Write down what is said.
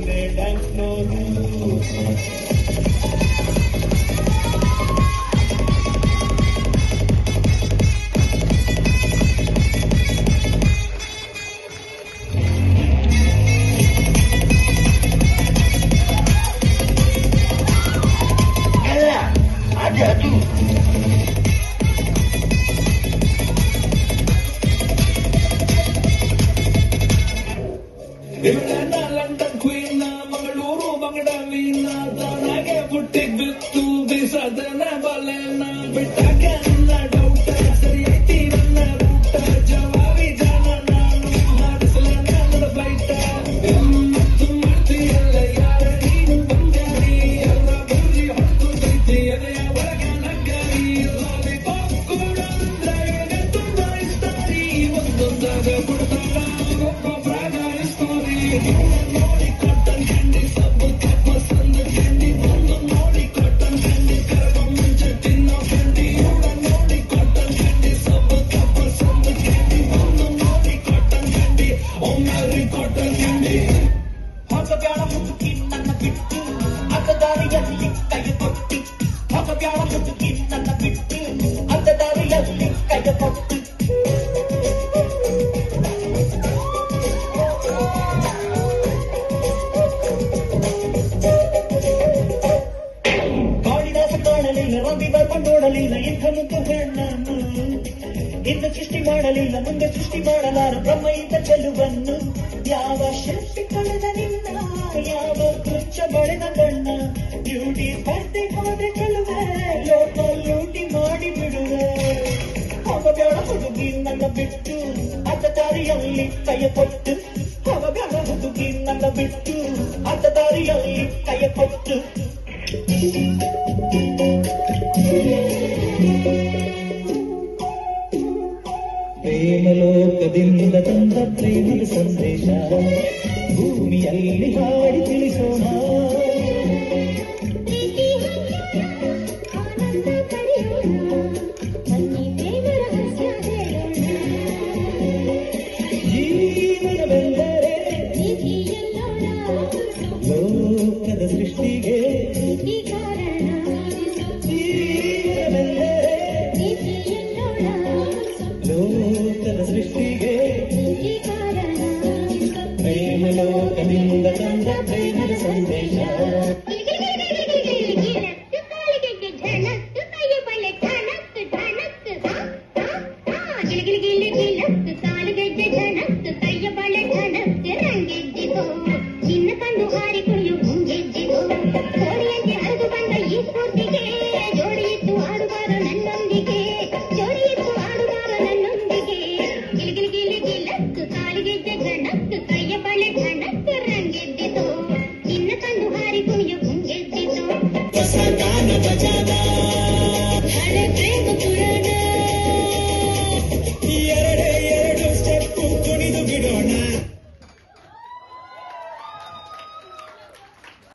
ಬಂದ್ರೆ ಡ್ಯಾನ್ಸ್ ನೋಡು. ಅದು ಇವಳನ್ನ ಲಂಡನ್ ಕ್ವೀನ್ ಮಂಗಳೂರು ಬಂಗಡ ವೀನ ತಾನಾಗೆ ಬುಟ್ಟಿಗ್ ಬಿತ್ತು ಬಿಸದನ ಬಲೆನ ಬಿಟ್ಟಾಗ ನನ್ನ ಡೌಟ ಸರಿ ಐತಿ ನನ್ನ ರೂಟ ಜವಾಬಿ ಜನ ನಾನು ಹಾರಿಸಲ ನನ್ನ ಬೈಟ ಮತ್ತು ಮಾಡ್ತೀಯಲ್ಲ ಯಾರ ನೀನು ಬಂಗಾರಿ ಎಲ್ಲ ಬುರ್ಜಿ ಹೊತ್ತು ತೈತಿ ಎದೆಯ ಒಳಗ ನಗ್ಗಾರಿ ಲಾಲಿಪಾಪ್ ಕೂಡ ಅಂದ್ರೆ ತುಂಬಾ ಇಷ್ಟಾರಿ ಒಂದೊಂದಾಗ ಬಿಡ್ತಾಳ ಒಬ್ಬೊಬ್ಬರಾಗ ಇಸ್ತಾರಿ ನೋಡಿ ಕಾಟನ್ ಕ್ಯಾಂಡಿ ಸಬ್ಬು ಪಸಂದ್ ಕ್ಯಾಂಡಿ ಬಂದು ನೋಡಿ ಕಾಟನ್ ಕ್ಯಾಂಡಿ ಕರಗ ಮುಂಚೆ ತಿನ್ನೋ ಕ್ಯಾಂಡಿ ನೋಡಿ ಕಾಟನ್ ಕ್ಯಾಂಡಿ ಸಬ್ಬು ಪಸಂದ್ ಕ್ಯಾಂಡಿ ಬಂದು ನೋಡಿ ಕಾಟನ್ ಕ್ಯಾಂಡಿ ಒಮ್ಮೆ ಕಾಟನ್ ಕ್ಯಾಂಡಿ ಹೋಗಬ್ಯಾಡ ಮುದುಕಿ ನನ್ನ ಬಿಟ್ಟು ಅಡ್ಡ ದಾರಿಯಲ್ಲಿ ಕೈ ಕೊಟ್ಟು ಹೋಗಬ್ಯಾಡ ಮುದುಕಿ ನನ್ನ ಬಿಟ್ಟು ಅಡ್ಡ ದಾರಿಯಲ್ಲಿ ಕೈ ಕೊಟ್ಟು ಕಾಳಿದಾಸ ಕಾಣಲಿಲ್ಲ ರವಿವರ್ಮ ನೋಡಲಿಲ್ಲ ಇಂಥ ಮುದ್ದು ಹೆಣ್ಣನ್ನು ಇನ್ನು ಸೃಷ್ಟಿ ಮಾಡಲಿಲ್ಲ ಮುಂದೆ ಸೃಷ್ಟಿ ಮಾಡಲಾರ ಬ್ರಹ್ಮ ಇದ್ದ ಚೆಲುವನ್ನು ಯಾವ ಶಿಲ್ಪಿ ಕಳೆದ ನಿನ್ನ ಯಾವ ಕೃಚ್ಛ ಬಳೆದ ಬಣ್ಣ ಬ್ಯೂಟಿ ಸ್ಪರ್ಧೆ ಹೋದೆ ಕಳುವೆ ಲೋಕ ಲೂಟಿ ಮಾಡಿ ಬಿಡುವೆ ಹೋಗಬೇಡ ಹುಡುಗಿ ನನ್ನ ಬಿಟ್ಟು ಅಡ್ಡ ದಾರಿಯಲ್ಲಿ ಕೈಯ ಕೊಟ್ಟು ಹೋಗಬೇಡ ಹುಡುಗಿ ನನ್ನ ಬಿಟ್ಟು ಅಡ್ಡ ದಾರಿಯಲ್ಲಿ ಕೈಯ ಕೊಟ್ಟು ಪ್ರೇಮಲೋಕದಿಂದ ತಂದ ಪ್ರೇಮದ ಸಂದೇಶ ಭೂಮಿಯಲ್ಲಿ ಹಾಡಿ ತಿಳಿಸೋಣ. ಜೀವನವೆಂದರೆ ಲೋಕದ ಸೃಷ್ಟಿಗೆ ಜೀವನವೆಂದರೆ ಲೋಕದ ಸೃಷ್ಟಿಗೆ ಪ್ರೇಮಲೋಕದಿಂದ ತಂದ ಪ್ರೇಮದ ಸಂದೇಶ.